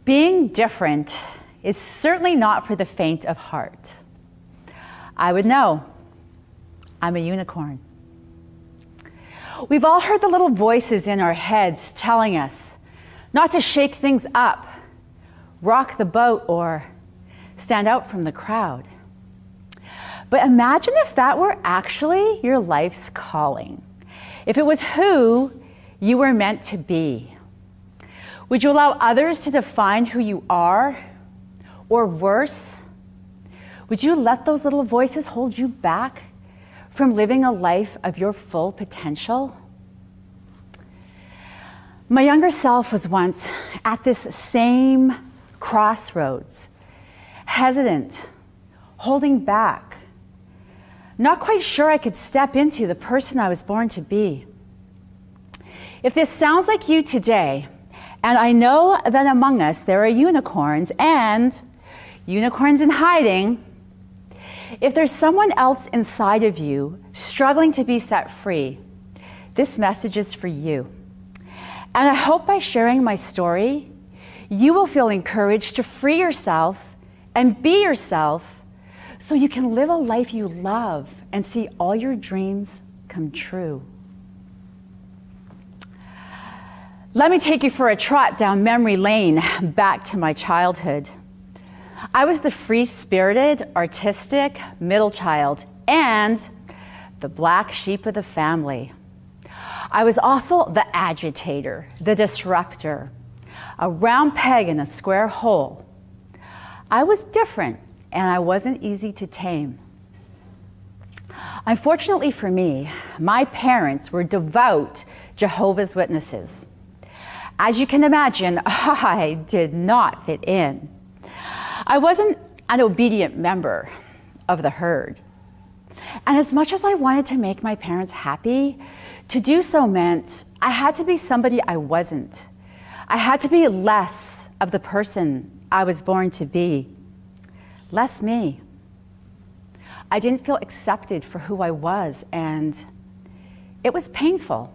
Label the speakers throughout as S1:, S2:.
S1: Being different is certainly not for the faint of heart. I would know. I'm a unicorn. We've all heard the little voices in our heads telling us not to shake things up, rock the boat, or stand out from the crowd. But imagine if that were actually your life's calling. If it was who you were meant to be. Would you allow others to define who you are? Or worse, would you let those little voices hold you back from living a life of your full potential? My younger self was once at this same crossroads, hesitant, holding back, not quite sure I could step into the person I was born to be. If this sounds like you today, and I know that among us there are unicorns and unicorns in hiding, if there's someone else inside of you struggling to be set free, this message is for you. And I hope by sharing my story, you will feel encouraged to free yourself and be yourself so you can live a life you love and see all your dreams come true. Let me take you for a trot down memory lane back to my childhood. I was the free-spirited, artistic middle child and the black sheep of the family. I was also the agitator, the disruptor, a round peg in a square hole. I was different and I wasn't easy to tame. Unfortunately for me, my parents were devout Jehovah's Witnesses. As you can imagine, I did not fit in. I wasn't an obedient member of the herd. And as much as I wanted to make my parents happy, to do so meant I had to be somebody I wasn't. I had to be less of the person I was born to be. Less me. I didn't feel accepted for who I was, and it was painful.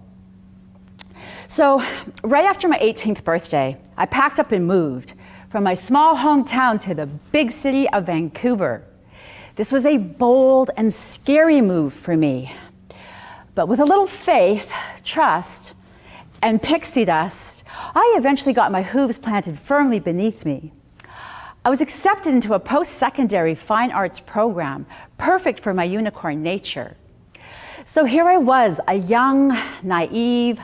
S1: So right after my 18th birthday, I packed up and moved from my small hometown to the big city of Vancouver. This was a bold and scary move for me. But with a little faith, trust, and pixie dust, I eventually got my hooves planted firmly beneath me. I was accepted into a post-secondary fine arts program, perfect for my unicorn nature. So here I was, a young, naive,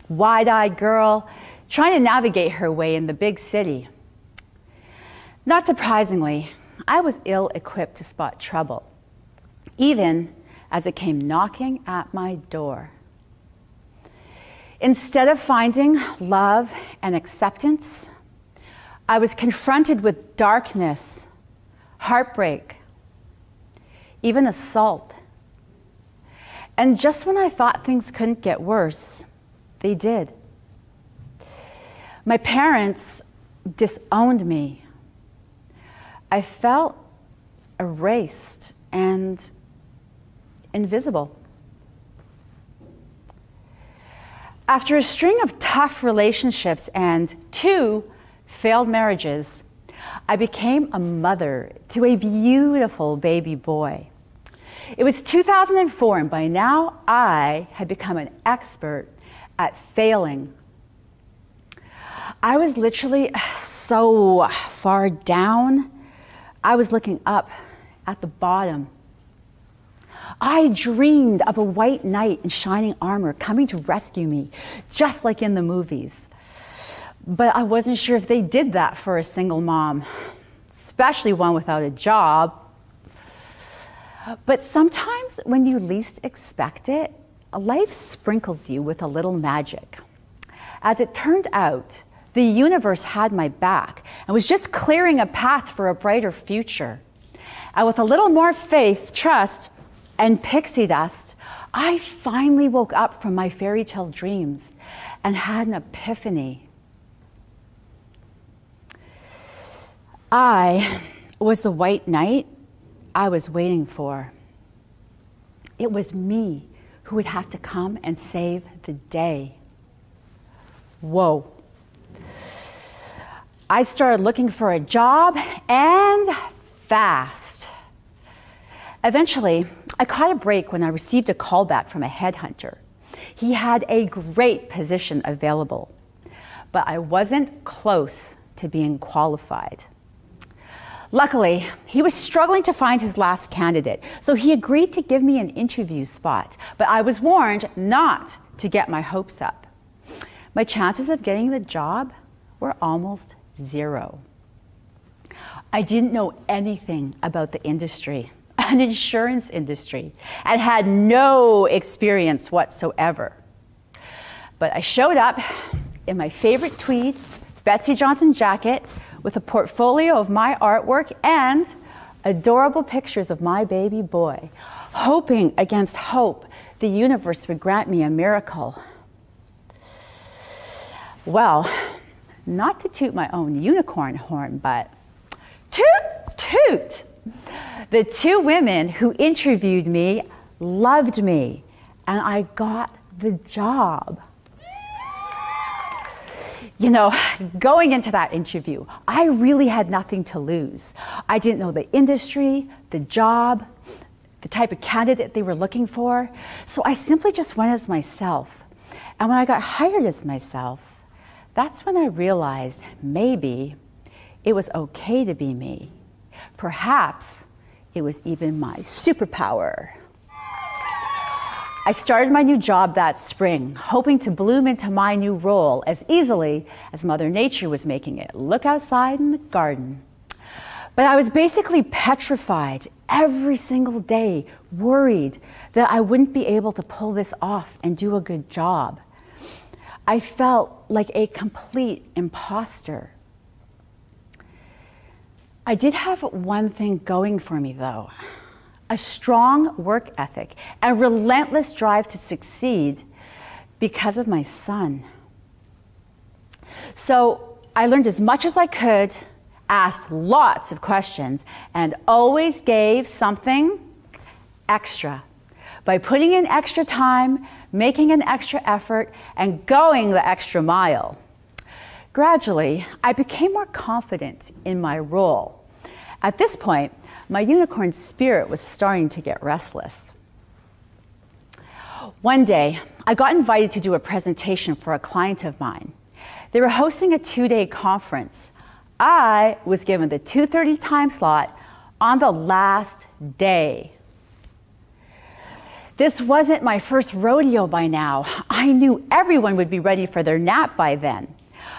S1: wide-eyed girl trying to navigate her way in the big city. Not surprisingly, I was ill-equipped to spot trouble, even as it came knocking at my door. Instead of finding love and acceptance, I was confronted with darkness, heartbreak, even assault. And just when I thought things couldn't get worse, they did. My parents disowned me. I felt erased and invisible. After a string of tough relationships and 2 failed marriages, I became a mother to a beautiful baby boy. It was 2004, and by now I had become an expert at failing. I was literally so far down, I was looking up at the bottom. I dreamed of a white knight in shining armor coming to rescue me, just like in the movies. But I wasn't sure if they did that for a single mom, especially one without a job. But sometimes when you least expect it, life sprinkles you with a little magic. As it turned out, the universe had my back and was just clearing a path for a brighter future. And with a little more faith, trust, and pixie dust, I finally woke up from my fairy tale dreams and had an epiphany. I was the white knight I was waiting for. It was me who would have to come and save the day. Whoa. I started looking for a job, and fast. Eventually, I caught a break when I received a call back from a headhunter. He had a great position available, but I wasn't close to being qualified. Luckily, he was struggling to find his last candidate, so he agreed to give me an interview spot, but I was warned not to get my hopes up. My chances of getting the job were almost zero. I didn't know anything about the industry, an insurance industry, and had no experience whatsoever. But I showed up in my favorite tweed Betsey Johnson jacket with a portfolio of my artwork and adorable pictures of my baby boy, hoping against hope the universe would grant me a miracle. Well, not to toot my own unicorn horn, but toot, toot! The two women who interviewed me loved me, and I got the job. You know, going into that interview, I really had nothing to lose. I didn't know the industry, the job, the type of candidate they were looking for, so I simply just went as myself. And when I got hired as myself, that's when I realized maybe it was okay to be me. Perhaps it was even my superpower. I started my new job that spring, hoping to bloom into my new role as easily as Mother Nature was making it look outside in the garden. But I was basically petrified every single day, worried that I wouldn't be able to pull this off and do a good job. I felt like a complete imposter. I did have one thing going for me, though. A strong work ethic and relentless drive to succeed because of my son. So I learned as much as I could, asked lots of questions, and always gave something extra by putting in extra time, making an extra effort, and going the extra mile. Gradually, I became more confident in my role. At this point, my unicorn spirit was starting to get restless. One day, I got invited to do a presentation for a client of mine. They were hosting a 2-day conference. I was given the 2:30 time slot on the last day. This wasn't my first rodeo by now. I knew everyone would be ready for their nap by then.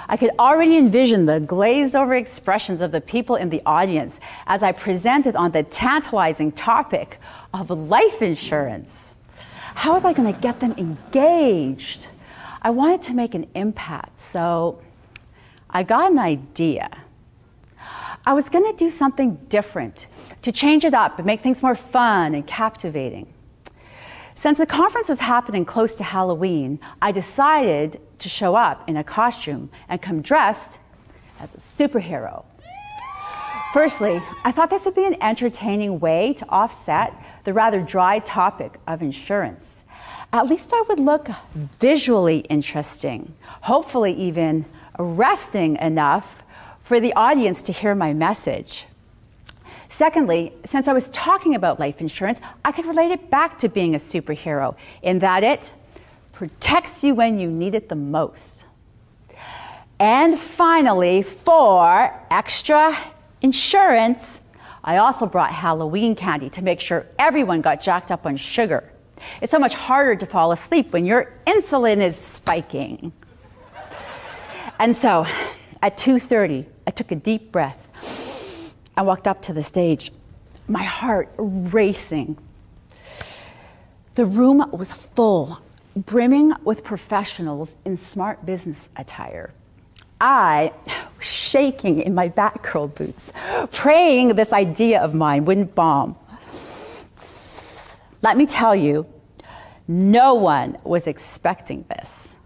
S1: I could already envision the glazed over expressions of the people in the audience as I presented on the tantalizing topic of life insurance. How was I going to get them engaged? I wanted to make an impact, so I got an idea. I was going to do something different, to change it up and make things more fun and captivating. Since the conference was happening close to Halloween, I decided to show up in a costume and come dressed as a superhero. Firstly, I thought this would be an entertaining way to offset the rather dry topic of insurance. At least I would look visually interesting, hopefully even arresting enough for the audience to hear my message. Secondly, since I was talking about life insurance, I could relate it back to being a superhero in that it protects you when you need it the most. And finally, for extra insurance, I also brought Halloween candy to make sure everyone got jacked up on sugar. It's so much harder to fall asleep when your insulin is spiking. And so, at 2:30, I took a deep breath. I walked up to the stage, my heart racing. The room was full, brimming with professionals in smart business attire. I was shaking in my Batgirl boots, praying this idea of mine wouldn't bomb. Let me tell you, no one was expecting this.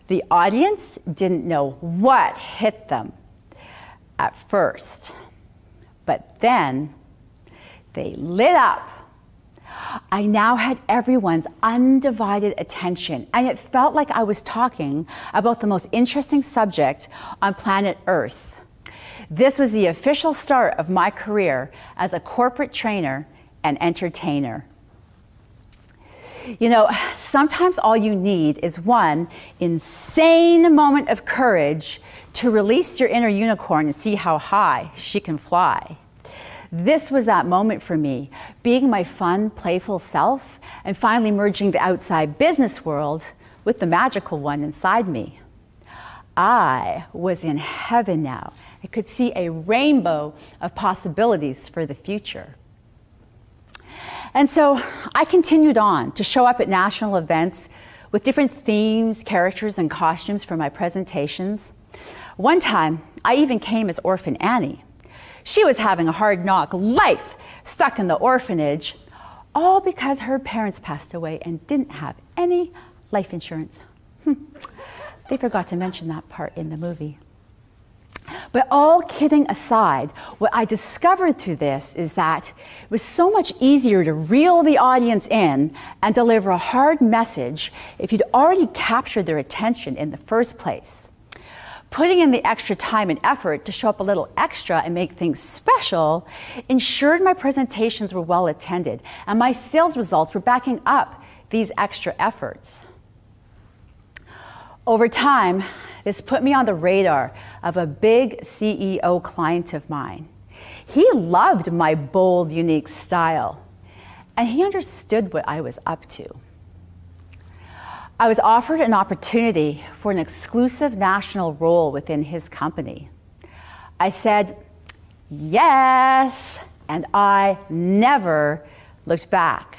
S1: The audience didn't know what hit them at first. But then they lit up. I now had everyone's undivided attention, and it felt like I was talking about the most interesting subject on planet Earth. This was the official start of my career as a corporate trainer and entertainer. You know, sometimes all you need is one insane moment of courage to release your inner unicorn and see how high she can fly. This was that moment for me, being my fun, playful self and finally merging the outside business world with the magical one inside me. I was in heaven now. I could see a rainbow of possibilities for the future. And so I continued on to show up at national events with different themes, characters, and costumes for my presentations. One time, I even came as Orphan Annie. She was having a hard knock life stuck in the orphanage, all because her parents passed away and didn't have any life insurance. They forgot to mention that part in the movie. But all kidding aside, what I discovered through this is that it was so much easier to reel the audience in and deliver a hard message if you'd already captured their attention in the first place. Putting in the extra time and effort to show up a little extra and make things special ensured my presentations were well attended and my sales results were backing up these extra efforts. Over time, this put me on the radar of a big CEO client of mine. He loved my bold, unique style, and he understood what I was up to. I was offered an opportunity for an exclusive national role within his company. I said, yes, and I never looked back.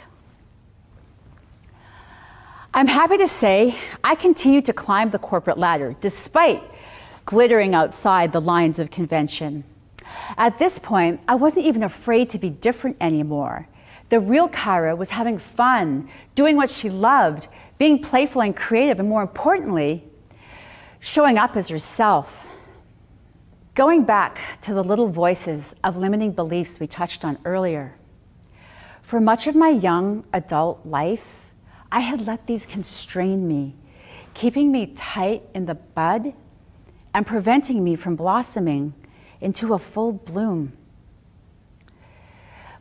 S1: I'm happy to say I continued to climb the corporate ladder despite glittering outside the lines of convention. At this point, I wasn't even afraid to be different anymore. The real Kyra was having fun, doing what she loved, being playful and creative, and more importantly, showing up as herself. Going back to the little voices of limiting beliefs we touched on earlier. For much of my young adult life, I had let these constrain me, keeping me tight in the bud and preventing me from blossoming into a full bloom.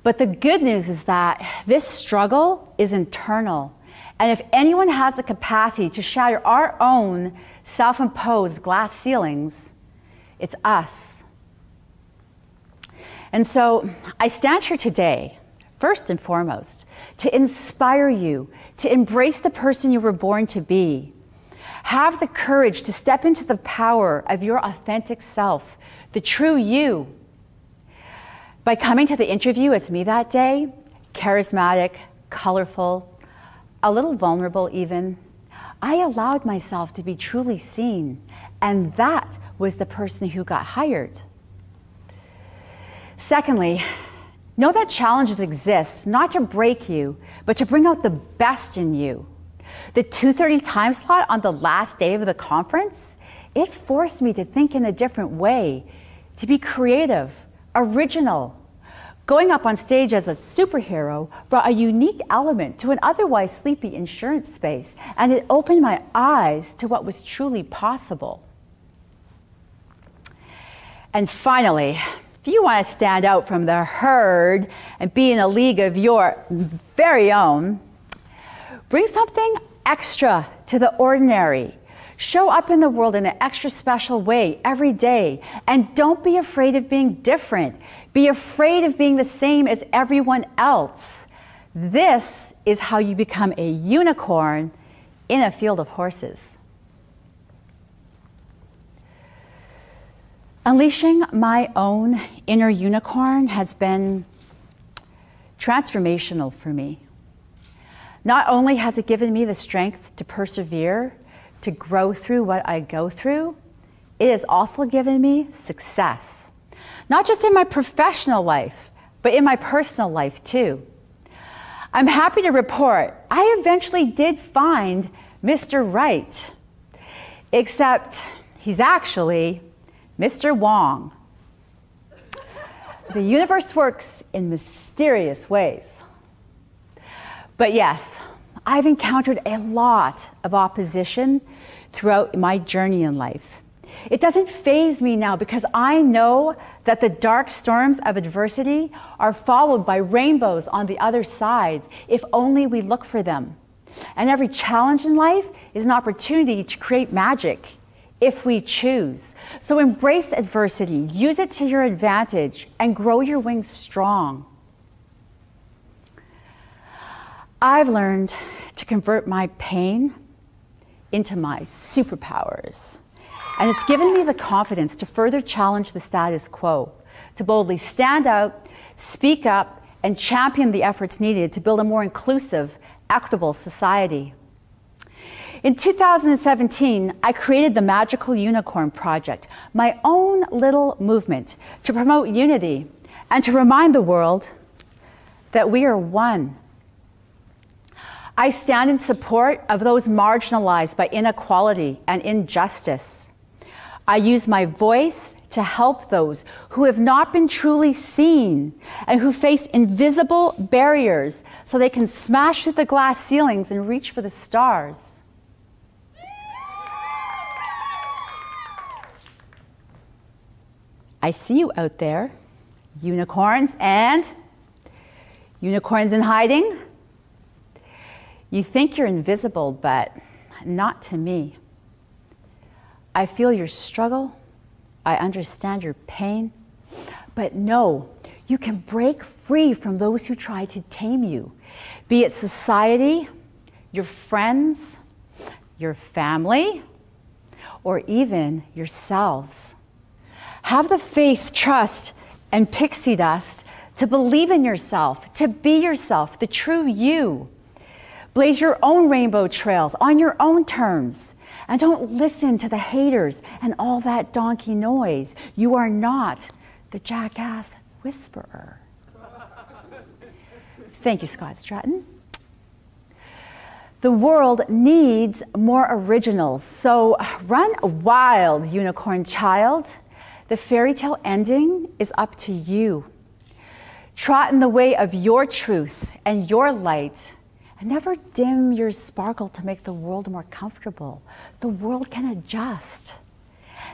S1: But the good news is that this struggle is internal. And if anyone has the capacity to shatter our own self-imposed glass ceilings, it's us. And so I stand here today, first and foremost, to inspire you to embrace the person you were born to be. Have the courage to step into the power of your authentic self, the true you. By coming to the interview as me that day, charismatic, colorful, a little vulnerable even, I allowed myself to be truly seen, and that was the person who got hired. Secondly, know that challenges exist not to break you, but to bring out the best in you. The 2:30 time slot on the last day of the conference, it forced me to think in a different way, to be creative, original. Going up on stage as a superhero brought a unique element to an otherwise sleepy insurance space, and it opened my eyes to what was truly possible. And finally, if you want to stand out from the herd and be in a league of your very own, bring something extra to the ordinary. Show up in the world in an extra special way every day. And don't be afraid of being different. Be afraid of being the same as everyone else. This is how you become a unicorn in a field of horses. Unleashing my own inner unicorn has been transformational for me. Not only has it given me the strength to persevere, to grow through what I go through, it has also given me success. Not just in my professional life, but in my personal life too. I'm happy to report I eventually did find Mr. Right, except he's actually Mr. Wong. The universe works in mysterious ways. But yes, I've encountered a lot of opposition throughout my journey in life. It doesn't faze me now because I know that the dark storms of adversity are followed by rainbows on the other side, if only we look for them. And every challenge in life is an opportunity to create magic, if we choose. So embrace adversity, use it to your advantage, and grow your wings strong. I've learned to convert my pain into my superpowers. And it's given me the confidence to further challenge the status quo, to boldly stand out, speak up, and champion the efforts needed to build a more inclusive, equitable society. In 2017, I created the Magical Unicorn Project, my own little movement to promote unity and to remind the world that we are one. I stand in support of those marginalized by inequality and injustice. I use my voice to help those who have not been truly seen and who face invisible barriers so they can smash through the glass ceilings and reach for the stars. I see you out there, unicorns and unicorns in hiding. You think you're invisible, but not to me. I feel your struggle. I understand your pain. But no, you can break free from those who try to tame you, be it society, your friends, your family, or even yourselves. Have the faith, trust, and pixie dust to believe in yourself, to be yourself, the true you. Blaze your own rainbow trails on your own terms. And don't listen to the haters and all that donkey noise. You are not the jackass whisperer. Thank you, Scott Stratton. The world needs more originals, so run wild, unicorn child. The fairy tale ending is up to you. Trot in the way of your truth and your light. And never dim your sparkle to make the world more comfortable. The world can adjust.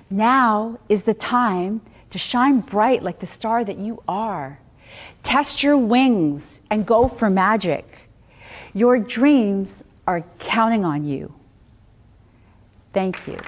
S1: Now is the time to shine bright like the star that you are. Test your wings and go for magic. Your dreams are counting on you. Thank you.